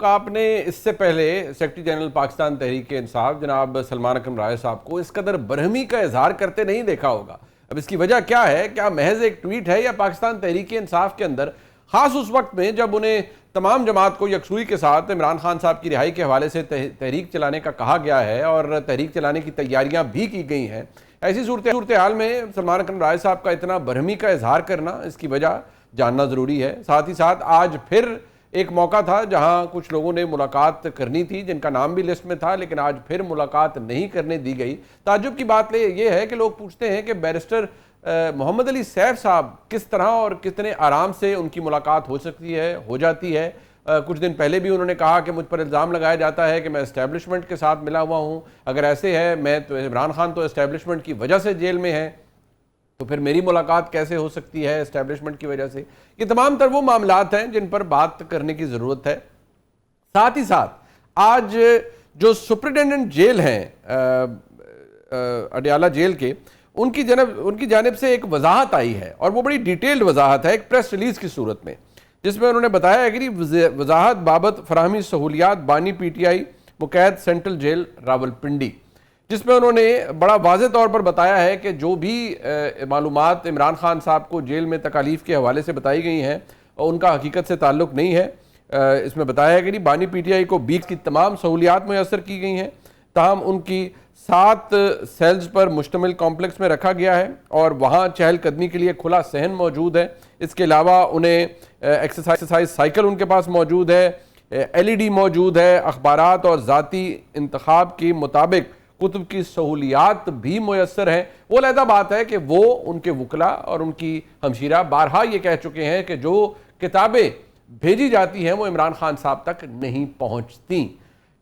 تعल्लुक आपने इससे पहले सेक्रेटरी जनरल पाकिस्तान तहरीक इंसाफ जनाब सलमान अकरम राय साहब को इस कदर बरहमी का इजहार करते नहीं देखा होगा। अब इसकी वजह क्या है? क्या महज एक ट्वीट है या पाकिस्तान तहरीक इंसाफ के अंदर खास उस वक्त में जब उन्हें तमाम जमात को यकसुई के साथ इमरान खान साहब की रिहाई के हवाले से तहरीक चलाने का कहा गया है और तहरीक चलाने की तैयारियां भी की गई हैं, ऐसी सूरत हाल में सलमान अकरम राय साहब का इतना बरहमी का इजहार करना, इसकी वजह जानना ज़रूरी है। साथ ही साथ आज फिर एक मौका था जहां कुछ लोगों ने मुलाकात करनी थी जिनका नाम भी लिस्ट में था, लेकिन आज फिर मुलाकात नहीं करने दी गई। ताज्जुब की बात ये है कि लोग पूछते हैं कि बैरिस्टर मोहम्मद अली सैफ साहब किस तरह और कितने आराम से उनकी मुलाकात हो सकती है, हो जाती है। कुछ दिन पहले भी उन्होंने कहा कि मुझ पर इल्ज़ाम लगाया जाता है कि मैं एस्टेब्लिशमेंट के साथ मिला हुआ हूँ। अगर ऐसे है, मैं तो इमरान खान तो एस्टेब्लिशमेंट की वजह से जेल में है, तो फिर मेरी मुलाकात कैसे हो सकती है एस्टेब्लिशमेंट की वजह से? ये तमाम तर वो मामलात हैं जिन पर बात करने की ज़रूरत है। साथ ही साथ आज जो सुपरिटेंडेंट जेल हैं अडियाला जेल के, उनकी जानिब से एक वजाहत आई है और वो बड़ी डिटेल्ड वजाहत है एक प्रेस रिलीज़ की सूरत में, जिसमें उन्होंने बताया है कि वजाहत बाबत फराहमी सहूलियात बानी PTI मुकैद सेंट्रल जेल रावलपिंडी, जिसमें उन्होंने बड़ा वाज़ेह तौर पर बताया है कि जो भी मालूमात इमरान खान साहब को जेल में तकालीफ के हवाले से बताई गई हैं उनका हकीकत से ताल्लुक़ नहीं है। इसमें बताया है कि बानी PTI को बीक की तमाम सहूलियात मुयस्सर की गई हैं, ताहम उनकी 7 सेल्स पर मुश्तमिल कॉम्प्लेक्स में रखा गया है और वहाँ चहलकदमी के लिए खुला सहन मौजूद है। इसके अलावा उन्हें एक्सरसाइज साइकिल उनके पास मौजूद है, LED मौजूद है, अखबारात और ज़ाती इंतखाब के मुताबिक कुतुब की सहूलियात भी मुयस्सर हैं। वो अलहदा बात है कि वो उनके वकला और उनकी हमशीरा बारहा ये कह चुके हैं कि जो किताबें भेजी जाती हैं वो इमरान खान साहब तक नहीं पहुँचती।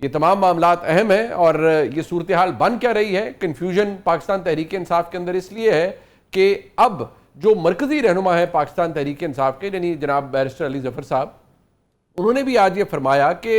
ये तमाम मामलात अहम हैं और ये सूरत हाल बन क्या रही है? कन्फ्यूजन पाकिस्तान तहरीक इंसाफ के अंदर इसलिए है कि अब जो मरकज़ी रहनुमा है पाकिस्तान तहरीक इंसाफ के, यानी जनाब बैरिस्टर अली ज़फ़र साहब, उन्होंने भी आज ये फरमाया कि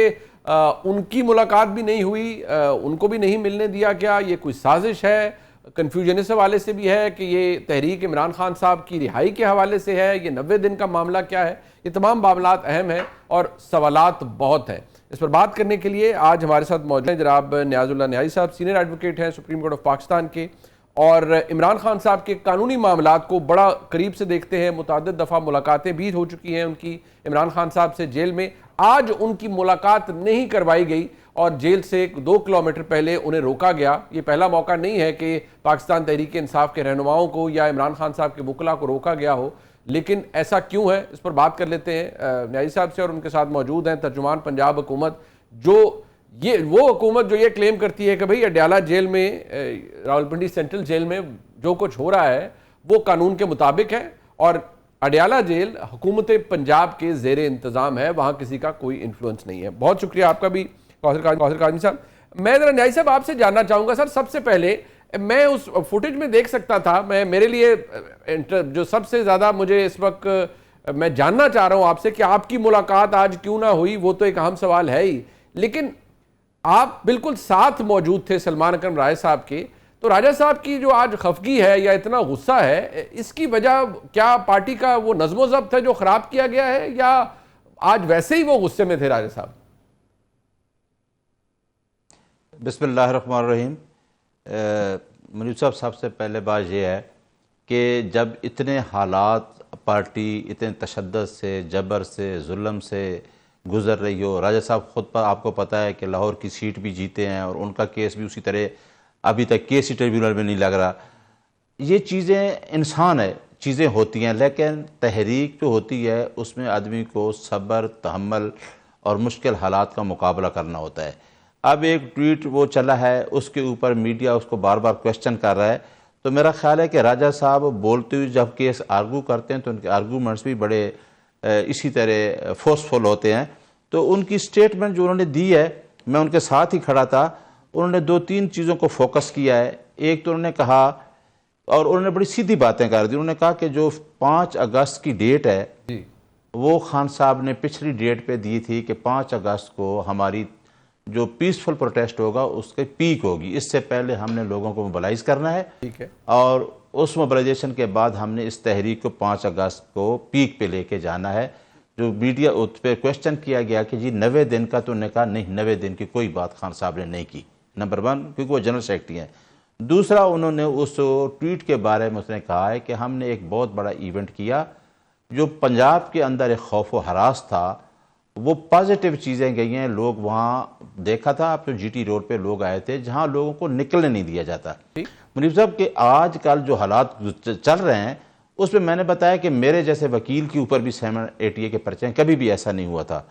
उनकी मुलाकात भी नहीं हुई, उनको भी नहीं मिलने दिया गया, ये कोई साजिश है। कन्फ्यूजन इस हवाले से भी है कि ये तहरीक इमरान खान साहब की रिहाई के हवाले से है, ये 90 दिन का मामला क्या है? ये तमाम मामलात अहम हैं और सवालात बहुत हैं। इस पर बात करने के लिए आज हमारे साथ मौजूद हैं जनाब नियाज़ुल्लाह न्याज़ी साहब, सीनियर एडवोकेट हैं सुप्रीम कोर्ट ऑफ पाकिस्तान के और इमरान खान साहब के कानूनी मामलात को बड़ा करीब से देखते हैं। मुताद्दिद दफ़ा मुलाकातें भी हो चुकी हैं उनकी इमरान खान साहब से जेल में। आज उनकी मुलाकात नहीं करवाई गई और जेल से 2 किलोमीटर पहले उन्हें रोका गया। ये पहला मौका नहीं है कि पाकिस्तान तहरीक इंसाफ के रहनुमाओं को या इमरान खान साहब के वकला को रोका गया हो, लेकिन ऐसा क्यों है, इस पर बात कर लेते हैं न्याज़ी साहब से। और उनके साथ मौजूद हैं तर्जुमान पंजाब हुकूमत, जो ये वो हुकूमत जो ये क्लेम करती है कि भाई अडियाला जेल में, रावलपिंडी सेंट्रल जेल में जो कुछ हो रहा है वो कानून के मुताबिक है और अडियाला जेल हुकूमत पंजाब के ज़ेर इंतज़ाम है, वहाँ किसी का कोई इन्फ्लुएंस नहीं है। बहुत शुक्रिया आपका भी कौसर काज़मी साहब। मैं ज़रा न्याज़ी साहब आपसे जानना चाहूँगा सर, सबसे पहले मैं उस फुटेज में देख सकता था, मेरे लिए जो सबसे ज़्यादा मुझे इस वक्त मैं जानना चाह रहा हूँ आपसे कि आपकी मुलाकात आज क्यों ना हुई, वो तो एक अहम सवाल है ही, लेकिन आप बिल्कुल साथ मौजूद थे सलमान अकरम राय साहब के। तो राजा साहब की जो आज खफगी है या इतना गुस्सा है, इसकी वजह क्या पार्टी का वो नज़्म ज़ब्त है जो ख़राब किया गया है या आज वैसे ही वो गुस्से में थे राजा साहब? बिस्मिल्लाहिर्रहमानिर्रहीम। मुनीब साहब, सबसे पहले बात यह है कि जब इतने हालात पार्टी इतने तशद्दुद से, जबर से, जुल्म से गुज़र रही हो, राजा साहब ख़ुद पर आपको पता है कि लाहौर की सीट भी जीते हैं और उनका केस भी उसी तरह अभी तक केस ही ट्रिब्यूनल में नहीं लग रहा। ये चीज़ें इंसान है, चीज़ें होती हैं, लेकिन तहरीक जो होती है उसमें आदमी को सब्र, तहम्मुल और मुश्किल हालात का मुकाबला करना होता है। अब एक ट्वीट वो चला है, उसके ऊपर मीडिया उसको बार बार क्वेश्चन कर रहा है, तो मेरा ख्याल है कि राजा साहब बोलते हुए जब केस आर्गू करते हैं तो उनके आर्गूमेंट्स भी बड़े इसी तरह फोर्सफुल होते हैं। तो उनकी स्टेटमेंट जो उन्होंने दी है, मैं उनके साथ ही खड़ा था, उन्होंने 2-3 चीज़ों को फोकस किया है। एक तो उन्होंने कहा, और उन्होंने बड़ी सीधी बातें कर दी, उन्होंने कहा कि जो 5 अगस्त की डेट है वो खान साहब ने पिछली डेट पे दी थी कि 5 अगस्त को हमारी जो पीसफुल प्रोटेस्ट होगा उसके पीक होगी, इससे पहले हमने लोगों को मोबिलाइज करना है, ठीक है, और उस मोबिलाइजेशन के बाद हमने इस तहरीक को 5 अगस्त को पीक पे लेके जाना है। جو میڈیا اس پہ کوشچن کیا گیا کہ جی 90 دن کا، تو انہوں نے کہا نہیں 90 دن کی کوئی بات خان صاحب نے نہیں کی، نمبر 1 کیونکہ وہ جنرل سیکرٹری ہیں۔ دوسرا انہوں نے اس ٹویٹ کے بارے میں اس نے کہا ہے کہ ہم نے ایک بہت بڑا ایونٹ کیا، جو پنجاب کے اندر ایک خوف و ہراس تھا، وہ پازیٹیو چیزیں گئی ہیں، لوگ وہاں دیکھا تھا آپ تو جی ٹی روڈ پہ لوگ آئے تھے جہاں لوگوں کو نکلنے نہیں دیا جاتا۔ منیب صاحب کہ آج کل جو حالات چل رہے ہیں اس میں نے بتایا کہ میرے جیسے وکیل کے اوپر بھی 780A کے پرچے ہیں، کبھی بھی ایسا نہیں ہوا تھا۔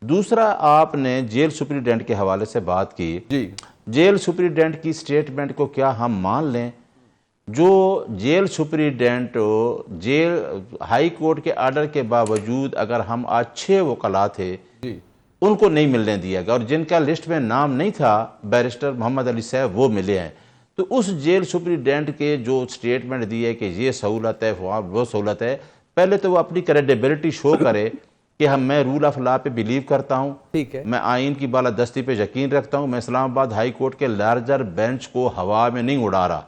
دوسرا آپ نے جیل سپریڈنٹ کے حوالے سے بات کی، جیل سپریڈنٹ کی سٹیٹمنٹ کو کیا ہم مان لیں؟ جو jail superintendent jail high court کے آرڈر کے باوجود اگر ہم آج 6 وکلاء تھے ان کو نہیں ملنے دیا گیا، اور جن کا لسٹ میں نام نہیں تھا بیرسٹر محمد علی صاحب وہ ملے ہیں، تو اس جیل سپریڈنٹ کے جو سٹیٹمنٹ دی ہے کہ یہ سہولت ہے وہ سہولت ہے، پہلے تو وہ اپنی کریڈیبلٹی شو کرے کہ میں رول آف لا پہ بیلیو کرتا ہوں، میں آئین کی بالادستی پہ یقین رکھتا ہوں، میں اسلام آباد ہائی کورٹ کے لارجر بینچ کو ہوا میں نہیں اڑا رہا،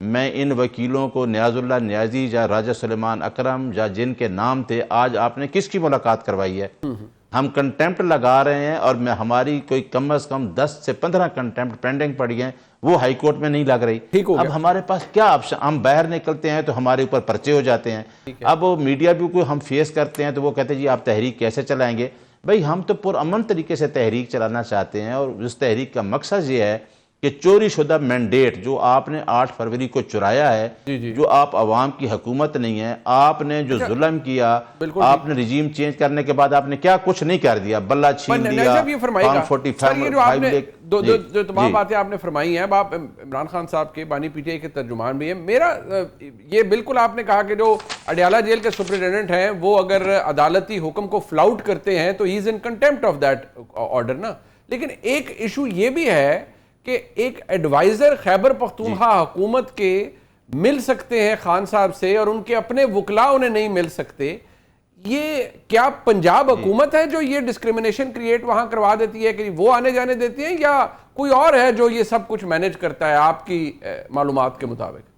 میں ان وکیلوں کو نیاز اللہ نیازی یا راجہ سلیمان اکرم یا جن کے نام تھے، آج آپ نے کس کی ملاقات کروائی ہے؟ ہم کنٹیمپٹ لگا رہے ہیں، اور ہماری کوئی کم از کم 10 سے 15 کنٹیمپٹ پینڈنگ پڑی ہیں، وہ ہائی کورٹ میں نہیں لگ رہی۔ اب ہمارے پاس کیا آپشن؟ ہم باہر نکلتے ہیں تو ہمارے اوپر پرچے ہو جاتے ہیں، اب وہ میڈیا بھی کو ہم فیس کرتے ہیں تو وہ کہتے ہیں جی آپ تحریک کیسے چلائیں گے؟ بھئی ہم تو پرامن طریقے سے تحریک چلانا چاہتے ہیں، اور اس تحریک کا مقصد یہ ہے کہ چوری شدہ مینڈیٹ جو آپ نے 8 فروری کو چرایا ہے، جو آپ عوام کی حکومت نہیں ہے، آپ نے جو ظلم کیا، آپ نے رجیم چینج کرنے کے بعد آپ نے کیا کچھ نہیں کر دیا، بلہ چھین لیا، جو تمام باتیں آپ نے فرمائی ہیں، اب آپ عمران خان صاحب کے بانی پی ٹی آئی کے ترجمان بھی ہیں، میرا یہ بالکل آپ نے کہا کہ جو اڈیالہ جیل کے سپرنٹینڈنٹ ہیں وہ اگر عدالتی حکم کو فلاؤٹ کرتے ہیں تو ہی از ان کنٹیمپٹ آف دیٹ آرڈر نا، لیکن ایک ایشو یہ بھی ہے کہ ایک ایڈوائزر خیبر پختونخوا حکومت کے مل سکتے ہیں خان صاحب سے اور ان کے اپنے وکلاء انہیں نہیں مل سکتے، یہ کیا پنجاب حکومت ہے جو یہ ڈسکریمنیشن کریٹ وہاں کروا دیتی ہے کہ وہ آنے جانے دیتی ہیں، یا کوئی اور ہے جو یہ سب کچھ مینیج کرتا ہے آپ کی معلومات کے مطابق؟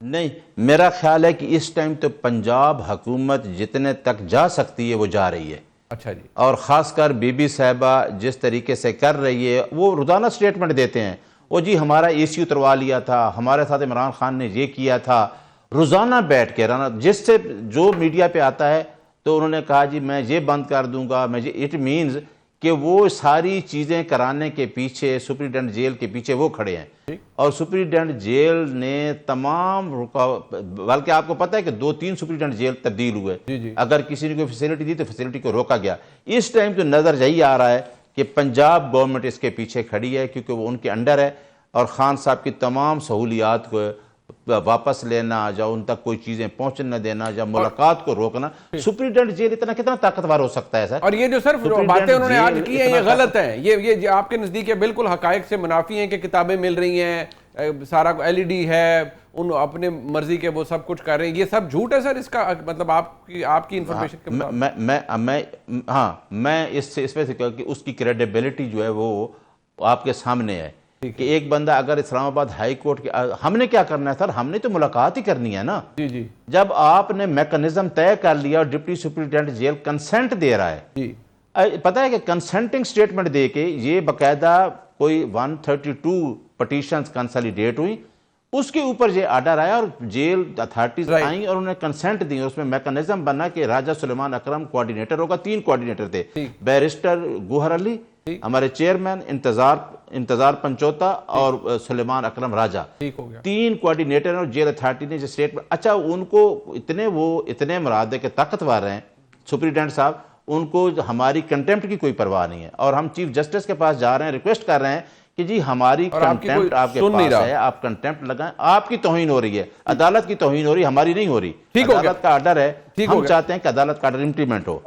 نہیں، میرا خیال ہے کہ اس ٹائم تو پنجاب حکومت جتنے تک جا سکتی ہے وہ جا رہی ہے۔ اچھا جی۔ اور خاص کر بی بی صاحبہ جس طریقے سے کر رہی ہے، وہ روزانہ سٹیٹمنٹ دیتے ہیں، وہ جی ہمارا اے سی اتروا لیا تھا، ہمارے ساتھ عمران خان نے یہ کیا تھا، روزانہ بیٹھ کے جس سے جو میڈیا پہ آتا ہے تو انہوں نے کہا جی میں یہ بند کر دوں گا، میں اٹ مینز کہ وہ ساری چیزیں کرانے کے پیچھے سپریڈنٹ جیل کے پیچھے وہ کھڑے ہیں، اور سپریڈنٹ جیل نے تمام بلکہ آپ کو پتہ ہے کہ 2-3 سپریڈنٹ جیل تبدیل ہوئے، اگر کسی نے کوئی فیسلٹی دی تو فیسلٹی کو روکا گیا۔ اس ٹائم تو نظر یہی آ رہا ہے کہ پنجاب گورنمنٹ اس کے پیچھے کھڑی ہے کیونکہ وہ ان کے انڈر ہے، اور خان صاحب کی تمام سہولیات کو واپس لینا یا ان تک کوئی چیزیں پہنچنے نہ دینا یا ملاقات کو روکنا، سپریڈنٹ جیل کتنا طاقتور ہو سکتا ہے سر؟ اور یہ جو صرف باتیں انہوں نے آج کی ہیں یہ غلط ہیں، یہ آپ کے نزدیک بالکل حقائق سے منافی ہیں کہ کتابیں مل رہی ہیں، سارا LED ہے، ان اپنے مرضی کے وہ سب کچھ کر رہے ہیں، یہ سب جھوٹ ہے سر؟ اس کا مطلب آپ کی انفارمیشن کے مطابق میں اس سے کہ اس کی کریڈیبلٹی جو ہے وہ آپ کے سامنے ہے کہ ایک بندہ اگر اسلام آباد ہائی کورٹ کے، ہم نے کیا کرنا ہے سر؟ ہم نے تو ملاقات ہی کرنی ہے نا۔ جب آپ نے میکنزم طے کر لیا اور ڈپٹی سپرنٹینڈنٹ جیل کنسنٹ دے رہا ہے، پتہ ہے کہ کنسنٹنگ سٹیٹمنٹ دے کے یہ باقاعدہ کوئی 132 پٹیشنز کنسالیڈیٹ ہوئی، اس کے اوپر یہ آرڈر آیا اور جیل اتھارٹیز آئیں اور انہوں نے کنسنٹ دی، اور اس میں میکنزم بنا کہ راجہ سلیمان اکرم کوارڈینیٹر ہوگا، 3 کوارڈینیٹر تھے، بیرسٹر گوہر علی ہمارے چیئرمین، انتظار پنچوتا اور سلیمان اکرم راجہ، 3 کوارڈینیٹر، اور جیل اتھارٹی نے جو سٹیٹمنٹ، اچھا ان کو اتنے مراد ہے کہ طاقتور ہیں سپریڈنٹ صاحب، ان کو ہماری کنٹیمپٹ کی کوئی پرواہ نہیں ہے، اور ہم چیف جسٹس کے پاس جا رہے ہیں، ریکویسٹ کر رہے ہیں کہ جی ہماری کنٹیمپٹ آپ کے پاس ہے، آپ کنٹیمپٹ لگائیں، آپ کی توہین ہو رہی ہے، عدالت کی توہین ہو رہی ہے، ہماری نہیں ہو رہی، عدالت کا آرڈر ہے، ہم چاہتے ہیں کہ عدالت کا آرڈر امپلیمنٹ ہو۔